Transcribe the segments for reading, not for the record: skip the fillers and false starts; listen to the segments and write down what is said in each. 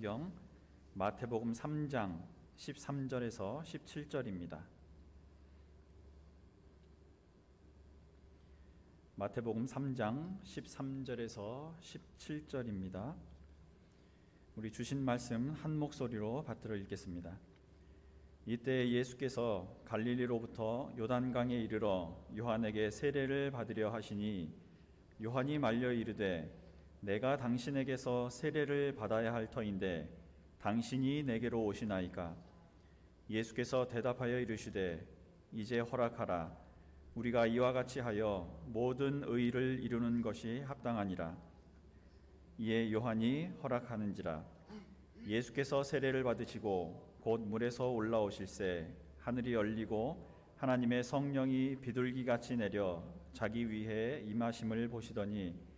성경 마태복음 3장 13절에서 17절입니다. 마태복음 3장 13절에서 17절입니다. 우리 주신 말씀 한 목소리로 받들어 읽겠습니다. 이때 예수께서 갈릴리로부터 요단강에 이르러 요한에게 세례를 받으려 하시니 요한이 말려 이르되 내가 당신에게서 세례를 받아야 할 터인데 당신이 내게로 오시나이까? 예수께서 대답하여 이르시되 이제 허락하라. 우리가 이와 같이 하여 모든 의를 이루는 것이 합당하니라. 이에 요한이 허락하는지라. 예수께서 세례를 받으시고 곧 물에서 올라오실새 하늘이 열리고 하나님의 성령이 비둘기같이 내려 자기 위에 임하심을 보시더니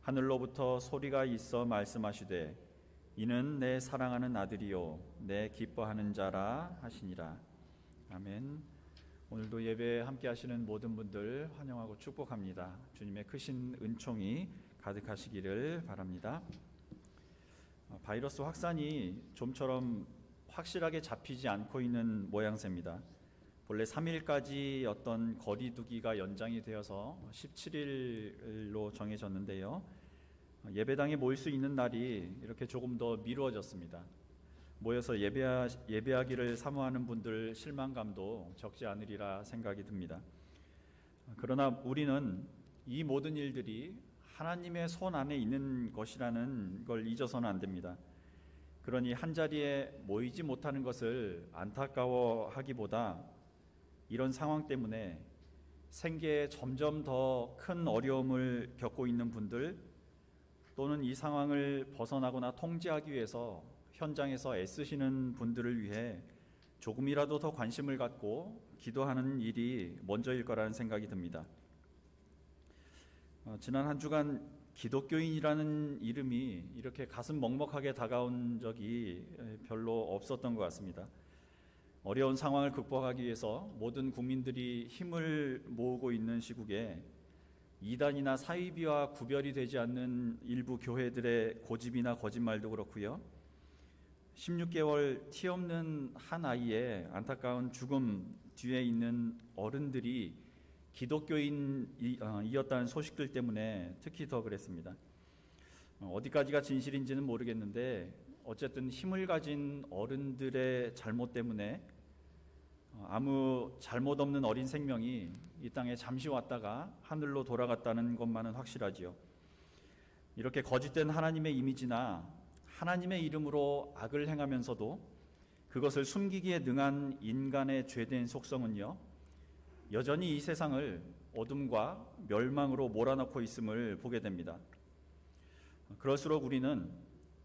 하늘로부터 소리가 있어 말씀하시되 이는 내 사랑하는 아들이요 내 기뻐하는 자라 하시니라. 아멘. 오늘도 예배에 함께 하시는 모든 분들 환영하고 축복합니다. 주님의 크신 은총이 가득하시기를 바랍니다. 바이러스 확산이 좀처럼 확실하게 잡히지 않고 있는 모양새입니다. 본래 3일까지 어떤 거리두기가 연장이 되어서 17일로 정해졌는데요. 예배당에 모일 수 있는 날이 이렇게 조금 더 미루어졌습니다. 모여서 예배하기를 사모하는 분들 실망감도 적지 않으리라 생각이 듭니다. 그러나 우리는 이 모든 일들이 하나님의 손 안에 있는 것이라는 걸 잊어서는 안 됩니다. 그러니 한자리에 모이지 못하는 것을 안타까워하기보다 이런 상황 때문에 생계에 점점 더 큰 어려움을 겪고 있는 분들 또는 이 상황을 벗어나거나 통제하기 위해서 현장에서 애쓰시는 분들을 위해 조금이라도 더 관심을 갖고 기도하는 일이 먼저일 거라는 생각이 듭니다. 지난 한 주간 기독교인이라는 이름이 이렇게 가슴 먹먹하게 다가온 적이 별로 없었던 것 같습니다. 어려운 상황을 극복하기 위해서 모든 국민들이 힘을 모으고 있는 시국에 이단이나 사이비와 구별이 되지 않는 일부 교회들의 고집이나 거짓말도 그렇고요. 16개월 티 없는 한 아이의 안타까운 죽음 뒤에 있는 어른들이 기독교인이었다는 소식들 때문에 특히 더 그랬습니다. 어디까지가 진실인지는 모르겠는데 어쨌든 힘을 가진 어른들의 잘못 때문에 아무 잘못 없는 어린 생명이 이 땅에 잠시 왔다가 하늘로 돌아갔다는 것만은 확실하지요. 이렇게 거짓된 하나님의 이미지나 하나님의 이름으로 악을 행하면서도 그것을 숨기기에 능한 인간의 죄된 속성은요, 여전히 이 세상을 어둠과 멸망으로 몰아넣고 있음을 보게 됩니다. 그럴수록 우리는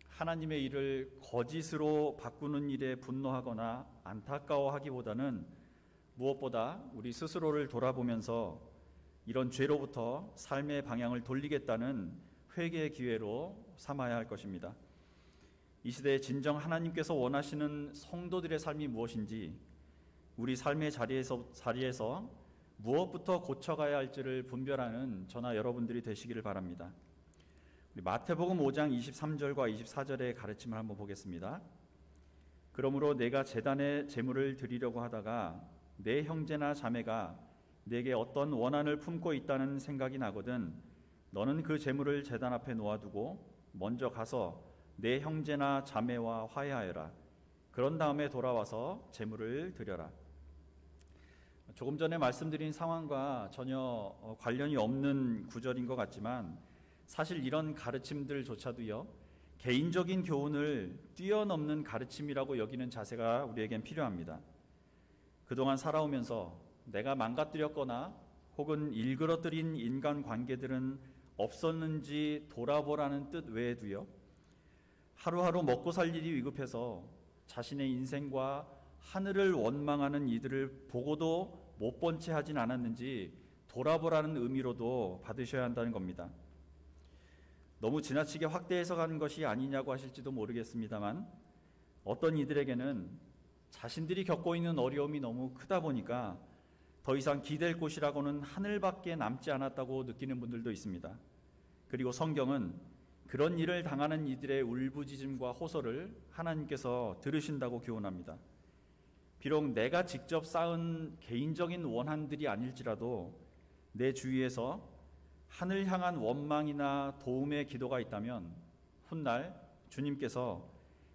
하나님의 일을 거짓으로 바꾸는 일에 분노하거나 안타까워하기보다는 무엇보다 우리 스스로를 돌아보면서 이런 죄로부터 삶의 방향을 돌리겠다는 회개의 기회로 삼아야 할 것입니다. 이 시대에 진정 하나님께서 원하시는 성도들의 삶이 무엇인지, 우리 삶의 자리에서 무엇부터 고쳐가야 할지를 분별하는 저나 여러분들이 되시기를 바랍니다. 우리 마태복음 5장 23절과 24절의 가르침을 한번 보겠습니다. 그러므로 내가 제단에 제물을 드리려고 하다가 내 형제나 자매가 내게 어떤 원한을 품고 있다는 생각이 나거든 너는 그 제물을 제단 앞에 놓아두고 먼저 가서 내 형제나 자매와 화해하여라. 그런 다음에 돌아와서 제물을 드려라. 조금 전에 말씀드린 상황과 전혀 관련이 없는 구절인 것 같지만 사실 이런 가르침들조차도요, 개인적인 교훈을 뛰어넘는 가르침이라고 여기는 자세가 우리에겐 필요합니다. 그동안 살아오면서 내가 망가뜨렸거나 혹은 일그러뜨린 인간관계들은 없었는지 돌아보라는 뜻 외에도요, 하루하루 먹고 살 일이 위급해서 자신의 인생과 하늘을 원망하는 이들을 보고도 못 본 채 하진 않았는지 돌아보라는 의미로도 받으셔야 한다는 겁니다. 너무 지나치게 확대 해석하는 것이 아니냐고 하실지도 모르겠습니다만 어떤 이들에게는 자신들이 겪고 있는 어려움이 너무 크다 보니까 더 이상 기댈 곳이라고는 하늘밖에 남지 않았다고 느끼는 분들도 있습니다. 그리고 성경은 그런 일을 당하는 이들의 울부짖음과 호소를 하나님께서 들으신다고 교훈합니다. 비록 내가 직접 쌓은 개인적인 원한들이 아닐지라도 내 주위에서 하늘 향한 원망이나 도움의 기도가 있다면 훗날 주님께서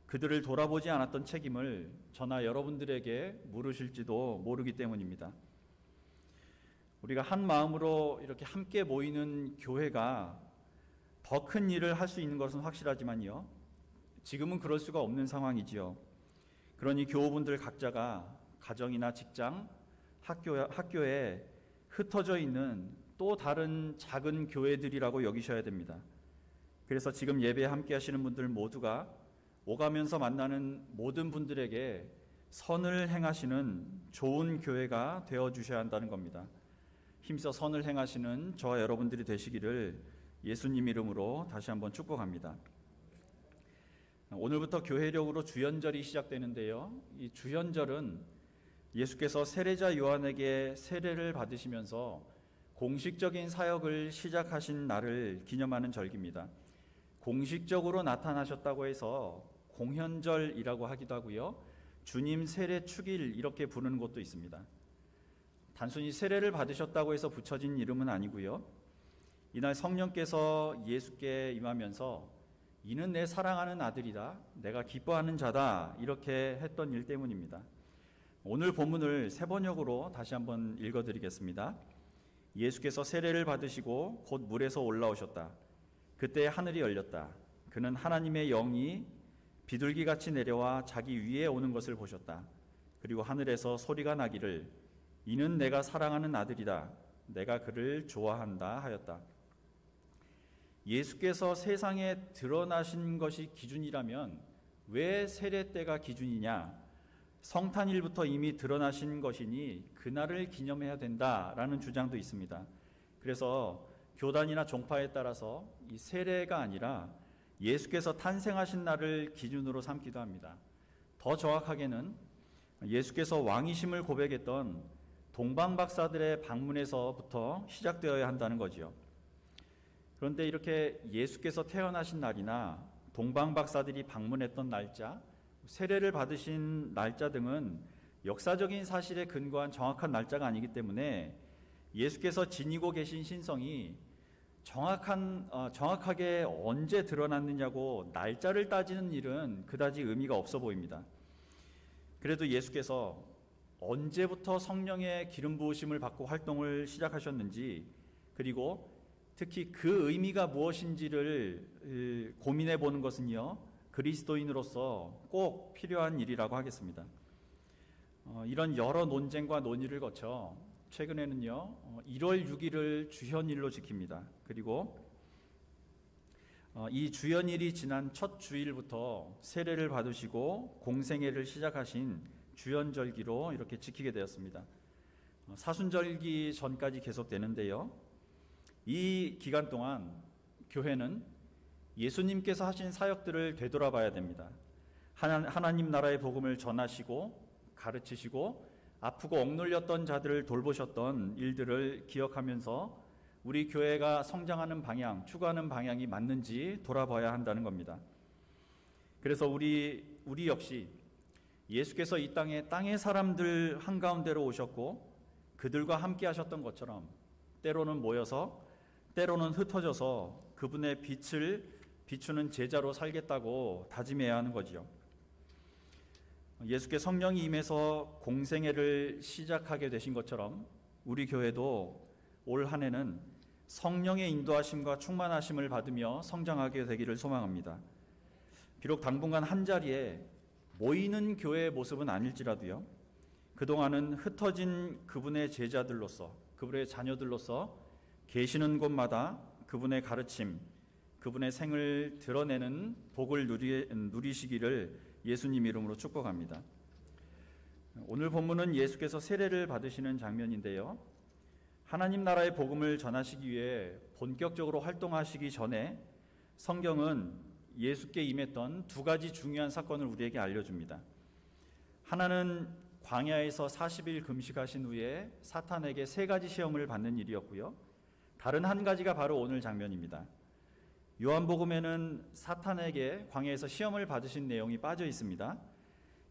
그들을 돌아보지 않았던 책임을 저나 여러분들에게 물으실지도 모르기 때문입니다. 우리가 한 마음으로 이렇게 함께 모이는 교회가 더 큰 일을 할 수 있는 것은 확실하지만요, 지금은 그럴 수가 없는 상황이지요. 그러니 교우분들 각자가 가정이나 직장, 학교에 흩어져 있는 또 다른 작은 교회들이라고 여기셔야 됩니다. 그래서 지금 예배에 함께 하시는 분들 모두가 오가면서 만나는 모든 분들에게 선을 행하시는 좋은 교회가 되어주셔야 한다는 겁니다. 힘써 선을 행하시는 저와 여러분들이 되시기를 예수님 이름으로 다시 한번 축복합니다. 오늘부터 교회력으로 주연절이 시작되는데요, 이 주연절은 예수께서 세례자 요한에게 세례를 받으시면서 공식적인 사역을 시작하신 날을 기념하는 절기입니다. 공식적으로 나타나셨다고 해서 공현절이라고 하기도 하고요, 주님 세례 축일 이렇게 부르는 곳도 있습니다. 단순히 세례를 받으셨다고 해서 붙여진 이름은 아니고요, 이날 성령께서 예수께 임하면서 이는 내 사랑하는 아들이다, 내가 기뻐하는 자다, 이렇게 했던 일 때문입니다. 오늘 본문을 세 번역으로 다시 한번 읽어드리겠습니다. 예수께서 세례를 받으시고 곧 물에서 올라오셨다. 그때 하늘이 열렸다. 그는 하나님의 영이 비둘기같이 내려와 자기 위에 오는 것을 보셨다. 그리고 하늘에서 소리가 나기를 이는 내가 사랑하는 아들이다, 내가 그를 좋아한다 하였다. 예수께서 세상에 드러나신 것이 기준이라면 왜 세례 때가 기준이냐? 성탄일부터 이미 드러나신 것이니 그날을 기념해야 된다라는 주장도 있습니다. 그래서 교단이나 종파에 따라서 이 세례가 아니라 예수께서 탄생하신 날을 기준으로 삼기도 합니다. 더 정확하게는 예수께서 왕이심을 고백했던 동방박사들의 방문에서부터 시작되어야 한다는 거지요. 그런데 이렇게 예수께서 태어나신 날이나 동방박사들이 방문했던 날짜, 세례를 받으신 날짜 등은 역사적인 사실에 근거한 정확한 날짜가 아니기 때문에 예수께서 지니고 계신 신성이 정확하게 언제 드러났느냐고 날짜를 따지는 일은 그다지 의미가 없어 보입니다. 그래도 예수께서 언제부터 성령의 기름 부으심을 받고 활동을 시작하셨는지, 그리고 특히 그 의미가 무엇인지를 고민해 보는 것은요, 그리스도인으로서 꼭 필요한 일이라고 하겠습니다. 이런 여러 논쟁과 논의를 거쳐 최근에는요, 1월 6일을 주현일로 지킵니다. 그리고 이 주현일이 지난 첫 주일부터 세례를 받으시고 공생애를 시작하신 주현절기로 이렇게 지키게 되었습니다. 사순절기 전까지 계속되는데요, 이 기간 동안 교회는 예수님께서 하신 사역들을 되돌아봐야 됩니다. 하나님 나라의 복음을 전하시고 가르치시고 아프고 억눌렸던 자들을 돌보셨던 일들을 기억하면서 우리 교회가 성장하는 방향, 추구하는 방향이 맞는지 돌아봐야 한다는 겁니다. 그래서 우리 역시 예수께서 이 땅의 사람들 한가운데로 오셨고 그들과 함께 하셨던 것처럼 때로는 모여서 때로는 흩어져서 그분의 빛을 비추는 제자로 살겠다고 다짐해야 하는 거지요. 예수께 성령이 임해서 공생애를 시작하게 되신 것처럼 우리 교회도 올 한 해는 성령의 인도하심과 충만하심을 받으며 성장하게 되기를 소망합니다. 비록 당분간 한자리에 모이는 교회의 모습은 아닐지라도요, 그동안은 흩어진 그분의 제자들로서, 그분의 자녀들로서 계시는 곳마다 그분의 가르침, 그분의 생을 드러내는 복을 누리시기를 예수님 이름으로 축복합니다. 오늘 본문은 예수께서 세례를 받으시는 장면인데요, 하나님 나라의 복음을 전하시기 위해 본격적으로 활동하시기 전에 성경은 예수께 임했던 두 가지 중요한 사건을 우리에게 알려줍니다. 하나는 광야에서 40일 금식하신 후에 사탄에게 세 가지 시험을 받는 일이었고요, 다른 한 가지가 바로 오늘 장면입니다. 요한복음에는 사탄에게 광야에서 시험을 받으신 내용이 빠져 있습니다.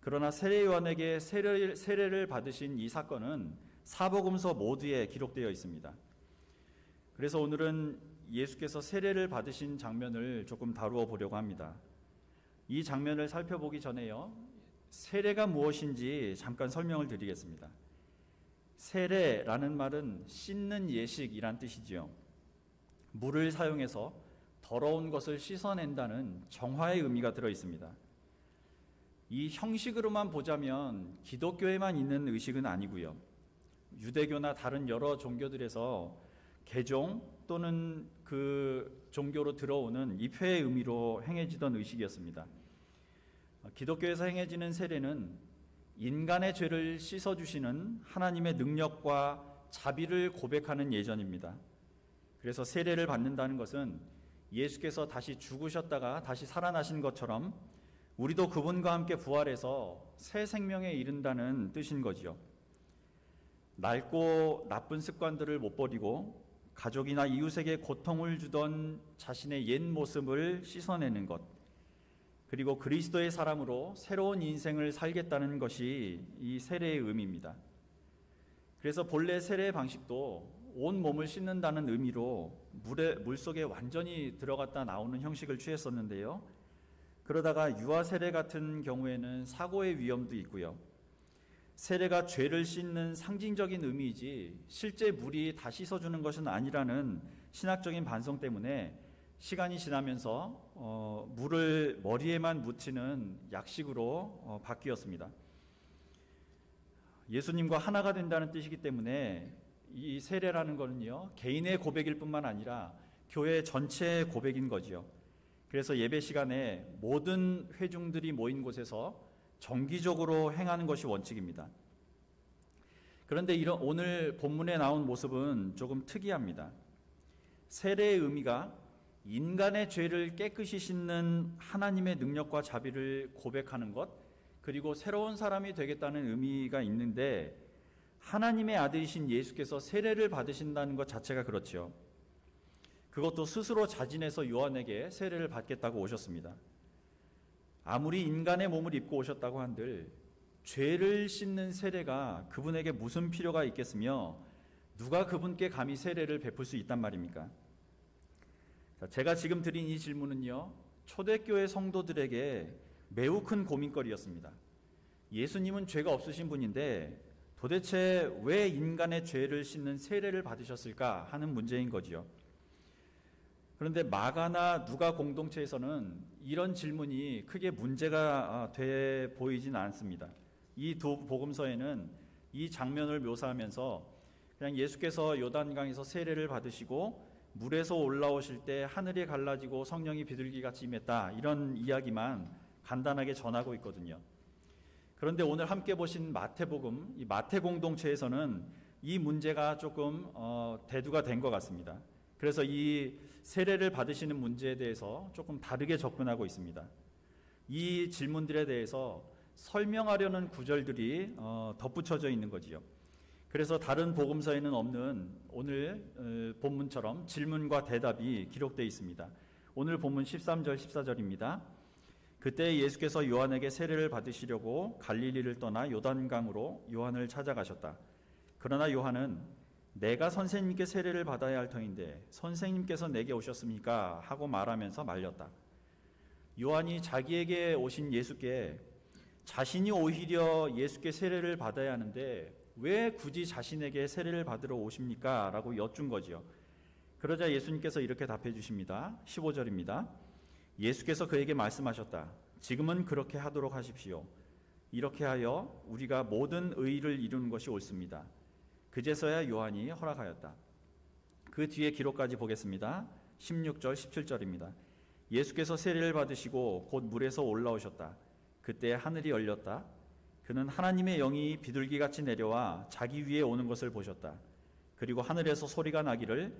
그러나 세례 요한에게 세례를 받으신 이 사건은 사복음서 모두에 기록되어 있습니다. 그래서 오늘은 예수께서 세례를 받으신 장면을 조금 다루어 보려고 합니다. 이 장면을 살펴보기 전에요, 세례가 무엇인지 잠깐 설명을 드리겠습니다. 세례라는 말은 씻는 예식이란 뜻이지요. 물을 사용해서 더러운 것을 씻어낸다는 정화의 의미가 들어 있습니다. 이 형식으로만 보자면 기독교에만 있는 의식은 아니고요. 유대교나 다른 여러 종교들에서 개종 또는 그 종교로 들어오는 입회의 의미로 행해지던 의식이었습니다. 기독교에서 행해지는 세례는 인간의 죄를 씻어주시는 하나님의 능력과 자비를 고백하는 예전입니다. 그래서 세례를 받는다는 것은 예수께서 다시 죽으셨다가 다시 살아나신 것처럼 우리도 그분과 함께 부활해서 새 생명에 이른다는 뜻인 거지요. 낡고 나쁜 습관들을 못 버리고 가족이나 이웃에게 고통을 주던 자신의 옛 모습을 씻어내는 것, 그리고 그리스도의 사람으로 새로운 인생을 살겠다는 것이 이 세례의 의미입니다. 그래서 본래 세례의 방식도 온 몸을 씻는다는 의미로 물속에 완전히 들어갔다 나오는 형식을 취했었는데요. 그러다가 유아 세례 같은 경우에는 사고의 위험도 있고요. 세례가 죄를 씻는 상징적인 의미이지 실제 물이 다 씻어주는 것은 아니라는 신학적인 반성 때문에 시간이 지나면서 물을 머리에만 묻히는 약식으로 바뀌었습니다. 예수님과 하나가 된다는 뜻이기 때문에 이 세례라는 것은요, 개인의 고백일 뿐만 아니라 교회 전체의 고백인 거지요. 그래서 예배 시간에 모든 회중들이 모인 곳에서 정기적으로 행하는 것이 원칙입니다. 그런데 오늘 본문에 나온 모습은 조금 특이합니다. 세례의 의미가 인간의 죄를 깨끗이 씻는 하나님의 능력과 자비를 고백하는 것, 그리고 새로운 사람이 되겠다는 의미가 있는데, 하나님의 아들이신 예수께서 세례를 받으신다는 것 자체가 그렇죠. 그것도 스스로 자진해서 요한에게 세례를 받겠다고 오셨습니다. 아무리 인간의 몸을 입고 오셨다고 한들 죄를 씻는 세례가 그분에게 무슨 필요가 있겠으며 누가 그분께 감히 세례를 베풀 수 있단 말입니까? 제가 지금 드린 이 질문은요, 초대교회 성도들에게 매우 큰 고민거리였습니다. 예수님은 죄가 없으신 분인데 도대체 왜 인간의 죄를 씻는 세례를 받으셨을까 하는 문제인 거지요. 그런데 마가나 누가 공동체에서는 이런 질문이 크게 문제가 돼 보이진 않습니다. 이 두 복음서에는 이 장면을 묘사하면서 그냥 예수께서 요단강에서 세례를 받으시고 물에서 올라오실 때 하늘이 갈라지고 성령이 비둘기같이 임했다, 이런 이야기만 간단하게 전하고 있거든요. 그런데 오늘 함께 보신 마태복음, 이 마태 공동체에서는 이 문제가 조금 대두가 된 것 같습니다. 그래서 이 세례를 받으시는 문제에 대해서 조금 다르게 접근하고 있습니다. 이 질문들에 대해서 설명하려는 구절들이 덧붙여져 있는 거지요. 그래서 다른 복음서에는 없는 오늘 본문처럼 질문과 대답이 기록되어 있습니다. 오늘 본문 13절 14절입니다. 그때 예수께서 요한에게 세례를 받으시려고 갈릴리를 떠나 요단강으로 요한을 찾아가셨다. 그러나 요한은 내가 선생님께 세례를 받아야 할 터인데 선생님께서 내게 오셨습니까? 하고 말하면서 말렸다. 요한이 자기에게 오신 예수께 자신이 오히려 예수께 세례를 받아야 하는데 왜 굳이 자신에게 세례를 받으러 오십니까? 라고 여쭌 거지요. 그러자 예수님께서 이렇게 답해 주십니다. 15절입니다. 예수께서 그에게 말씀하셨다. 지금은 그렇게 하도록 하십시오. 이렇게 하여 우리가 모든 의를 이루는 것이 옳습니다. 그제서야 요한이 허락하였다. 그 뒤에 기록까지 보겠습니다. 16절 17절입니다. 예수께서 세례를 받으시고 곧 물에서 올라오셨다. 그때 하늘이 열렸다. 그는 하나님의 영이 비둘기같이 내려와 자기 위에 오는 것을 보셨다. 그리고 하늘에서 소리가 나기를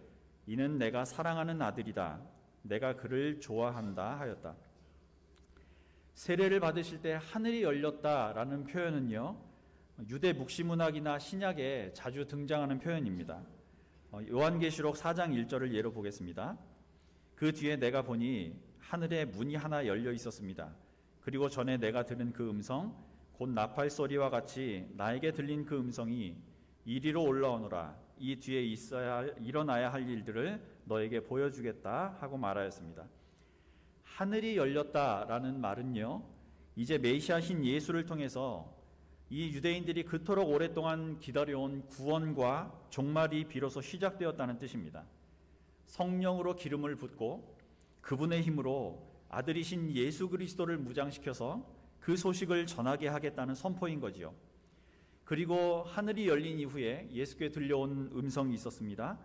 이는 내가 사랑하는 아들이다. 내가 그를 좋아한다 하였다. 세례를 받으실 때 하늘이 열렸다라는 표현은요, 유대 묵시문학이나 신약에 자주 등장하는 표현입니다. 요한계시록 4장 1절을 예로 보겠습니다. 그 뒤에 내가 보니 하늘에 문이 하나 열려 있었습니다. 그리고 전에 내가 들은 그 음성 곧 나팔 소리와 같이 나에게 들린 그 음성이 이리로 올라오너라. 이 뒤에 일어나야 할 일들을 너에게 보여주겠다 하고 말하였습니다. 하늘이 열렸다라는 말은요, 이제 메시아신 예수를 통해서 이 유대인들이 그토록 오랫동안 기다려온 구원과 종말이 비로소 시작되었다는 뜻입니다. 성령으로 기름을 붓고 그분의 힘으로 아들이신 예수 그리스도를 무장시켜서 그 소식을 전하게 하겠다는 선포인 거지요. 그리고 하늘이 열린 이후에 예수께 들려온 음성이 있었습니다.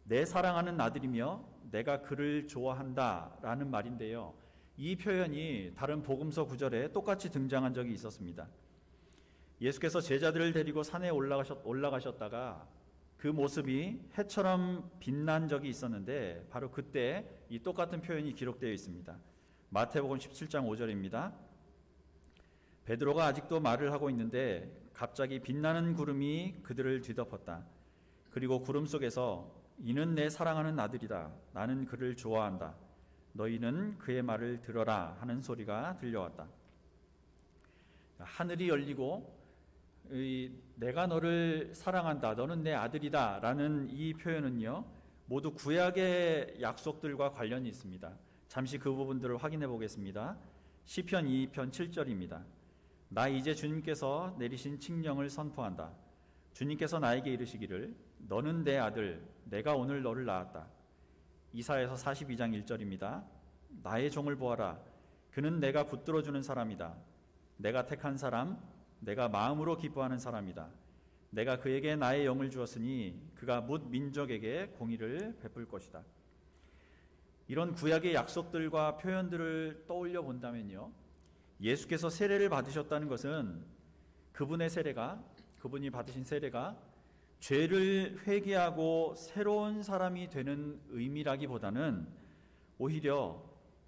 내 사랑하는 아들이며 내가 그를 좋아한다 라는 말인데요, 이 표현이 다른 복음서 구절에 똑같이 등장한 적이 있었습니다. 예수께서 제자들을 데리고 산에 올라가셨다가 그 모습이 해처럼 빛난 적이 있었는데 바로 그때 이 똑같은 표현이 기록되어 있습니다. 마태복음 17장 5절입니다. 베드로가 아직도 말을 하고 있는데 갑자기 빛나는 구름이 그들을 뒤덮었다. 그리고 구름 속에서 이는 내 사랑하는 아들이다. 나는 그를 좋아한다. 너희는 그의 말을 들어라 하는 소리가 들려왔다. 하늘이 열리고 내가 너를 사랑한다. 너는 내 아들이다. 라는 이 표현은요, 모두 구약의 약속들과 관련이 있습니다. 잠시 그 부분들을 확인해 보겠습니다. 시편 2편 7절입니다. 나 이제 주님께서 내리신 칙령을 선포한다. 주님께서 나에게 이르시기를 너는 내 아들, 내가 오늘 너를 낳았다. 이사야서 42장 1절입니다. 나의 종을 보아라. 그는 내가 붙들어주는 사람이다. 내가 택한 사람, 내가 마음으로 기뻐하는 사람이다. 내가 그에게 나의 영을 주었으니 그가 뭇 민족에게 공의를 베풀 것이다. 이런 구약의 약속들과 표현들을 떠올려 본다면요, 예수께서 세례를 받으셨다는 것은 그분이 받으신 세례가 죄를 회개하고 새로운 사람이 되는 의미라기보다는 오히려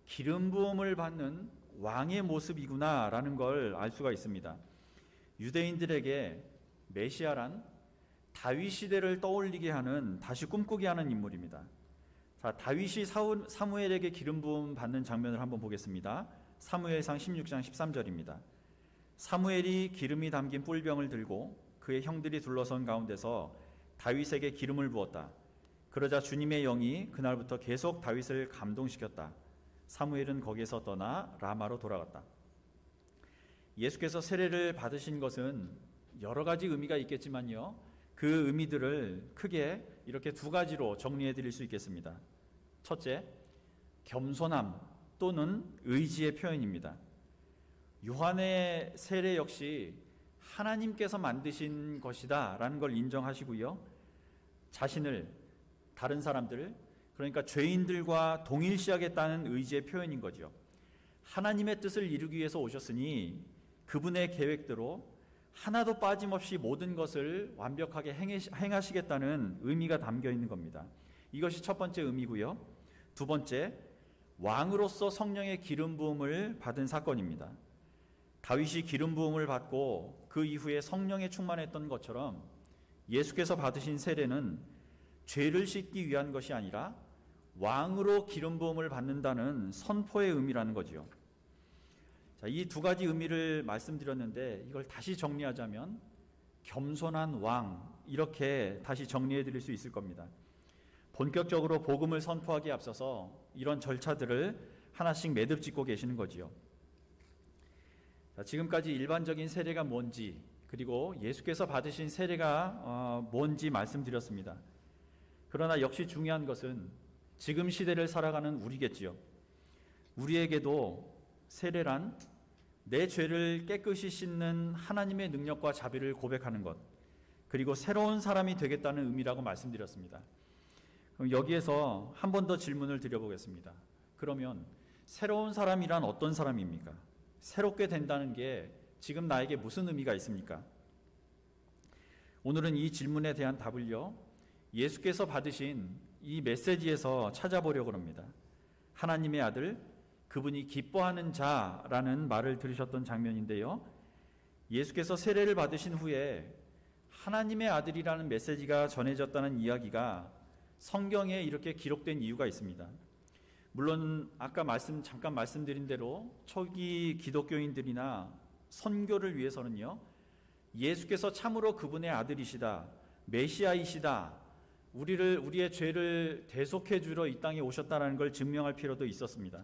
기름 부음을 받는 왕의 모습이구나라는 걸 알 수가 있습니다. 유대인들에게 메시아란 다윗 시대를 떠올리게 하는, 다시 꿈꾸게 하는 인물입니다. 자, 다윗이 사무엘에게 기름 부음 받는 장면을 한번 보겠습니다. 사무엘상 16장 13절입니다. 사무엘이 기름이 담긴 뿔병을 들고 그의 형들이 둘러선 가운데서 다윗에게 기름을 부었다. 그러자 주님의 영이 그날부터 계속 다윗을 감동시켰다. 사무엘은 거기에서 떠나 라마로 돌아갔다. 예수께서 세례를 받으신 것은 여러 가지 의미가 있겠지만요, 그 의미들을 크게 이렇게 두 가지로 정리해 드릴 수 있겠습니다. 첫째, 겸손함 또는 의지의 표현입니다. 요한의 세례 역시 하나님께서 만드신 것이다 라는 걸 인정하시고요, 자신을, 다른 사람들, 그러니까 죄인들과 동일시하겠다는 의지의 표현인 거죠. 하나님의 뜻을 이루기 위해서 오셨으니 그분의 계획대로 하나도 빠짐없이 모든 것을 완벽하게 행하시겠다는 의미가 담겨 있는 겁니다. 이것이 첫 번째 의미고요. 두 번째, 왕으로서 성령의 기름 부음을 받은 사건입니다. 다윗이 기름 부음을 받고 그 이후에 성령에 충만했던 것처럼 예수께서 받으신 세례는 죄를 씻기 위한 것이 아니라 왕으로 기름 부음을 받는다는 선포의 의미라는 거죠. 자, 이 두 가지 의미를 말씀드렸는데 이걸 다시 정리하자면 겸손한 왕, 이렇게 다시 정리해 드릴 수 있을 겁니다. 본격적으로 복음을 선포하기에 앞서서 이런 절차들을 하나씩 매듭 짓고 계시는 거지요. 자, 지금까지 일반적인 세례가 뭔지, 그리고 예수께서 받으신 세례가 뭔지 말씀드렸습니다. 그러나 역시 중요한 것은 지금 시대를 살아가는 우리겠지요. 우리에게도 세례란 내 죄를 깨끗이 씻는 하나님의 능력과 자비를 고백하는 것, 그리고 새로운 사람이 되겠다는 의미라고 말씀드렸습니다. 그럼 여기에서 한 번 더 질문을 드려보겠습니다. 그러면 새로운 사람이란 어떤 사람입니까? 새롭게 된다는 게 지금 나에게 무슨 의미가 있습니까? 오늘은 이 질문에 대한 답을요, 예수께서 받으신 이 메시지에서 찾아보려고 합니다. 하나님의 아들, 그분이 기뻐하는 자라는 말을 들으셨던 장면인데요, 예수께서 세례를 받으신 후에 하나님의 아들이라는 메시지가 전해졌다는 이야기가 성경에 이렇게 기록된 이유가 있습니다. 물론 아까 잠깐 말씀드린 대로 초기 기독교인들이나 선교를 위해서는요, 예수께서 참으로 그분의 아들이시다, 메시아이시다, 우리의 죄를 대속해 주러 이 땅에 오셨다는 걸 증명할 필요도 있었습니다.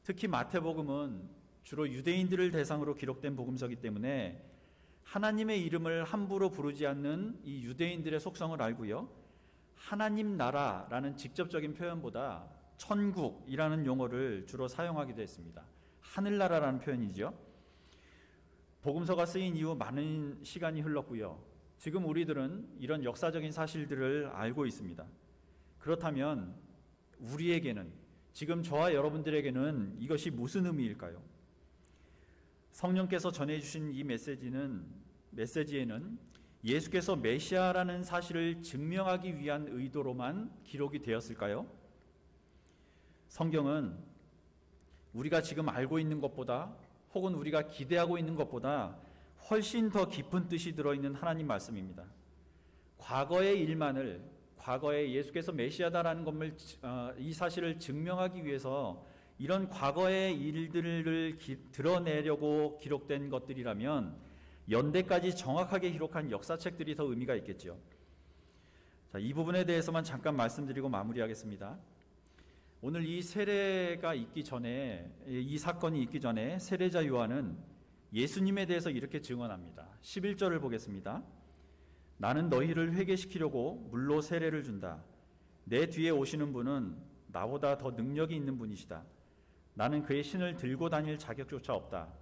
특히 마태복음은 주로 유대인들을 대상으로 기록된 복음서이기 때문에 하나님의 이름을 함부로 부르지 않는 이 유대인들의 속성을 알고요, 하나님 나라라는 직접적인 표현보다 천국이라는 용어를 주로 사용하기도 했습니다. 하늘나라라는 표현이죠. 복음서가 쓰인 이후 많은 시간이 흘렀고요, 지금 우리들은 이런 역사적인 사실들을 알고 있습니다. 그렇다면 우리에게는, 지금 저와 여러분들에게는 이것이 무슨 의미일까요? 성령께서 전해주신 이 메시지에는 예수께서 메시아라는 사실을 증명하기 위한 의도로만 기록이 되었을까요? 성경은 우리가 지금 알고 있는 것보다, 혹은 우리가 기대하고 있는 것보다 훨씬 더 깊은 뜻이 들어있는 하나님 말씀입니다. 과거의 일만을, 과거에 예수께서 메시아다라는 것을, 이 사실을 증명하기 위해서 이런 과거의 일들을 드러내려고 기록된 것들이라면 연대까지 정확하게 기록한 역사책들이 더 의미가 있겠죠. 자, 이 부분에 대해서만 잠깐 말씀드리고 마무리하겠습니다. 오늘 이 세례가 있기 전에, 이 사건이 있기 전에 세례자 요한은 예수님에 대해서 이렇게 증언합니다. 11절을 보겠습니다. 나는 너희를 회개시키려고 물로 세례를 준다. 내 뒤에 오시는 분은 나보다 더 능력이 있는 분이시다. 나는 그의 신을 들고 다닐 자격조차 없다.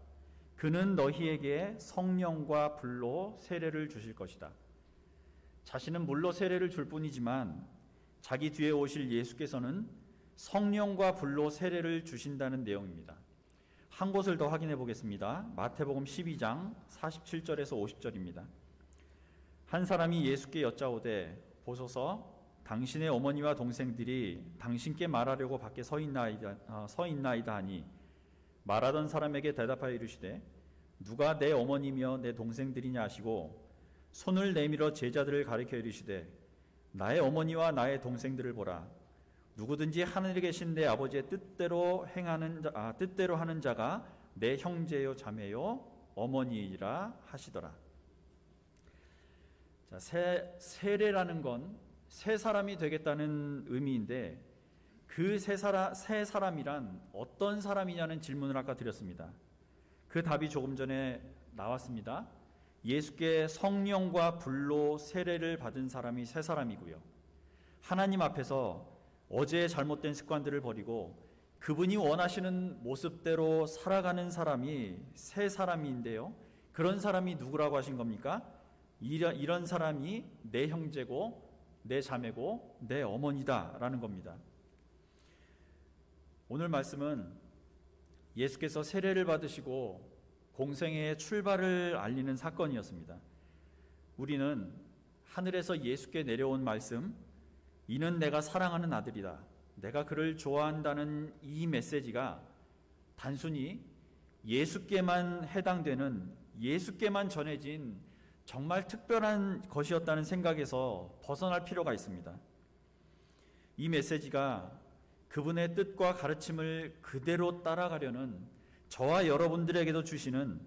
그는 너희에게 성령과 불로 세례를 주실 것이다. 자신은 물로 세례를 줄 뿐이지만 자기 뒤에 오실 예수께서는 성령과 불로 세례를 주신다는 내용입니다. 한 곳을 더 확인해 보겠습니다. 마태복음 12장 47절에서 50절입니다. 한 사람이 예수께 여짜오되 보소서 당신의 어머니와 동생들이 당신께 말하려고 밖에 서 있나이다 하니 말하던 사람에게 대답하여 이르시되 누가 내 어머니며 내 동생들이냐 하시고 손을 내밀어 제자들을 가리켜 이르시되 나의 어머니와 나의 동생들을 보라. 누구든지 하늘에 계신 내 아버지의 뜻대로 하는 자가 내 형제요 자매요 어머니이라 하시더라. 자, 세례라는 건 새 사람이 되겠다는 의미인데 그 새 사람이란 어떤 사람이냐는 질문을 아까 드렸습니다. 그 답이 조금 전에 나왔습니다. 예수께 성령과 불로 세례를 받은 사람이 새 사람이고요, 하나님 앞에서 어제의 잘못된 습관들을 버리고 그분이 원하시는 모습대로 살아가는 사람이 새 사람인데요, 그런 사람이 누구라고 하신 겁니까? 이런 사람이 내 형제고 내 자매고 내 어머니다 라는 겁니다. 오늘 말씀은 예수께서 세례를 받으시고 공생애의 출발을 알리는 사건이었습니다. 우리는 하늘에서 예수께 내려온 말씀, 이는 내가 사랑하는 아들이다, 내가 그를 좋아한다는 이 메시지가 단순히 예수께만 해당되는, 예수께만 전해진 정말 특별한 것이었다는 생각에서 벗어날 필요가 있습니다. 이 메시지가 그분의 뜻과 가르침을 그대로 따라가려는 저와 여러분들에게도 주시는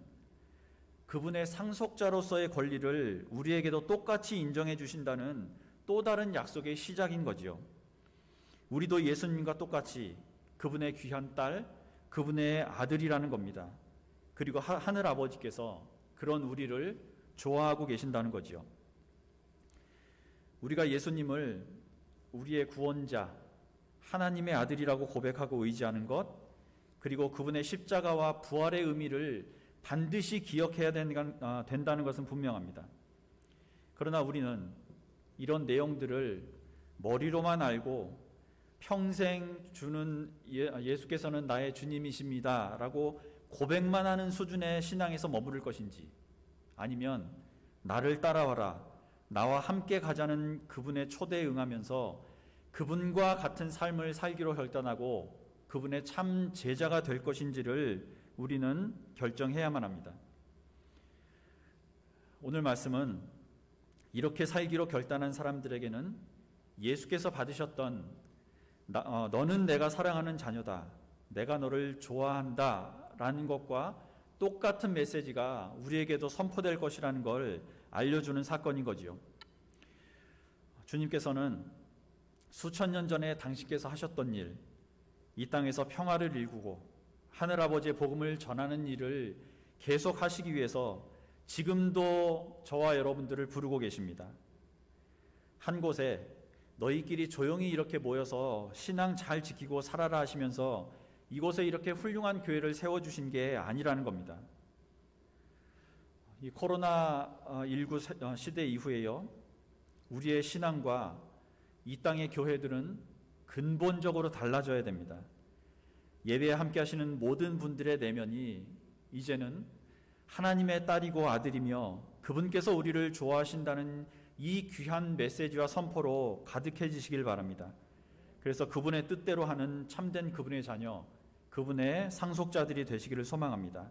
그분의 상속자로서의 권리를 우리에게도 똑같이 인정해 주신다는 또 다른 약속의 시작인 거지요. 우리도 예수님과 똑같이 그분의 귀한 딸, 그분의 아들이라는 겁니다. 그리고 하늘 아버지께서 그런 우리를 좋아하고 계신다는 거지요. 우리가 예수님을 우리의 구원자, 하나님의 아들이라고 고백하고 의지하는 것, 그리고 그분의 십자가와 부활의 의미를 반드시 기억해야 된다는 것은 분명합니다. 그러나 우리는 이런 내용들을 머리로만 알고 평생 예수께서는 나의 주님이십니다 라고 고백만 하는 수준의 신앙에서 머무를 것인지, 아니면 나를 따라와라, 나와 함께 가자는 그분의 초대에 응하면서 그분과 같은 삶을 살기로 결단하고 그분의 참 제자가 될 것인지를 우리는 결정해야만 합니다. 오늘 말씀은 이렇게 살기로 결단한 사람들에게는 예수께서 받으셨던 너는 내가 사랑하는 자녀다. 내가 너를 좋아한다. 라는 것과 똑같은 메시지가 우리에게도 선포될 것이라는 걸 알려주는 사건인 거지요. 주님께서는 수천 년 전에 당신께서 하셨던 일, 이 땅에서 평화를 일구고 하늘아버지의 복음을 전하는 일을 계속 하시기 위해서 지금도 저와 여러분들을 부르고 계십니다. 한 곳에 너희끼리 조용히 이렇게 모여서 신앙 잘 지키고 살아라 하시면서 이곳에 이렇게 훌륭한 교회를 세워주신 게 아니라는 겁니다. 이 코로나19 시대 이후에요, 우리의 신앙과 이 땅의 교회들은 근본적으로 달라져야 됩니다. 예배에 함께 하시는 모든 분들의 내면이 이제는 하나님의 딸이고 아들이며 그분께서 우리를 좋아하신다는 이 귀한 메시지와 선포로 가득해지시길 바랍니다. 그래서 그분의 뜻대로 하는 참된 그분의 자녀, 그분의 상속자들이 되시기를 소망합니다.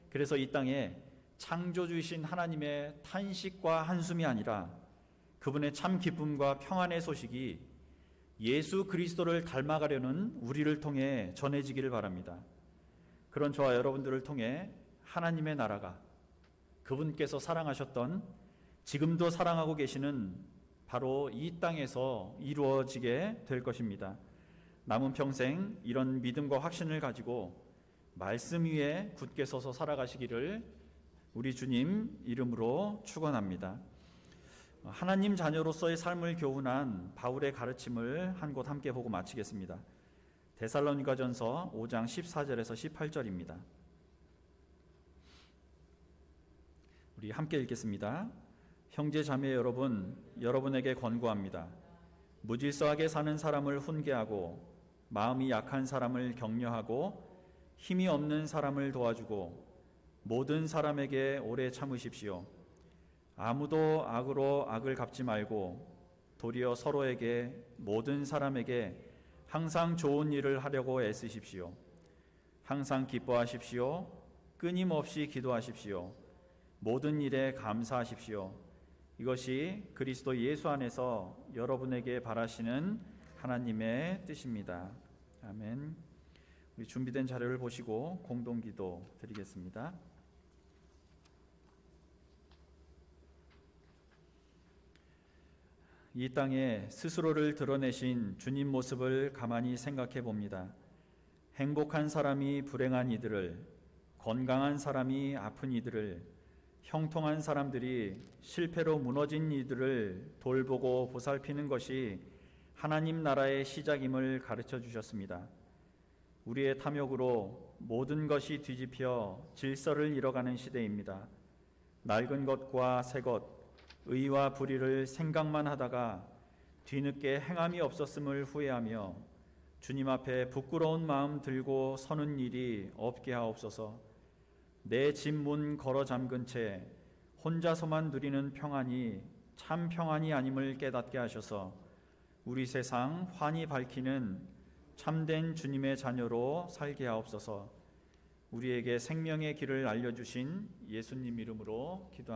그래서 이 땅에 창조주이신 하나님의 탄식과 한숨이 아니라 그분의 참 기쁨과 평안의 소식이 예수 그리스도를 닮아가려는 우리를 통해 전해지기를 바랍니다. 그런 저와 여러분들을 통해 하나님의 나라가 그분께서 사랑하셨던, 지금도 사랑하고 계시는 바로 이 땅에서 이루어지게 될 것입니다. 남은 평생 이런 믿음과 확신을 가지고 말씀 위에 굳게 서서 살아가시기를 우리 주님 이름으로 축원합니다. 하나님 자녀로서의 삶을 교훈한 바울의 가르침을 한 곳 함께 보고 마치겠습니다. 데살로니가전서 5장 14절에서 18절입니다. 우리 함께 읽겠습니다. 형제 자매 여러분, 여러분에게 권고합니다. 무질서하게 사는 사람을 훈계하고 마음이 약한 사람을 격려하고 힘이 없는 사람을 도와주고 모든 사람에게 오래 참으십시오. 아무도 악으로 악을 갚지 말고 도리어 서로에게 모든 사람에게 항상 좋은 일을 하려고 애쓰십시오. 항상 기뻐하십시오. 끊임없이 기도하십시오. 모든 일에 감사하십시오. 이것이 그리스도 예수 안에서 여러분에게 바라시는 하나님의 뜻입니다. 아멘. 우리 준비된 자료를 보시고 공동기도 드리겠습니다. 이 땅에 스스로를 드러내신 주님 모습을 가만히 생각해 봅니다. 행복한 사람이 불행한 이들을, 건강한 사람이 아픈 이들을, 형통한 사람들이 실패로 무너진 이들을 돌보고 보살피는 것이 하나님 나라의 시작임을 가르쳐 주셨습니다. 우리의 탐욕으로 모든 것이 뒤집혀 질서를 잃어가는 시대입니다. 낡은 것과 새 것, 의와 불의를 생각만 하다가 뒤늦게 행함이 없었음을 후회하며 주님 앞에 부끄러운 마음 들고 서는 일이 없게 하옵소서. 내 집 문 걸어 잠근 채 혼자서만 누리는 평안이 참 평안이 아님을 깨닫게 하셔서 우리 세상 환히 밝히는 참된 주님의 자녀로 살게 하옵소서. 우리에게 생명의 길을 알려주신 예수님 이름으로 기도합니다.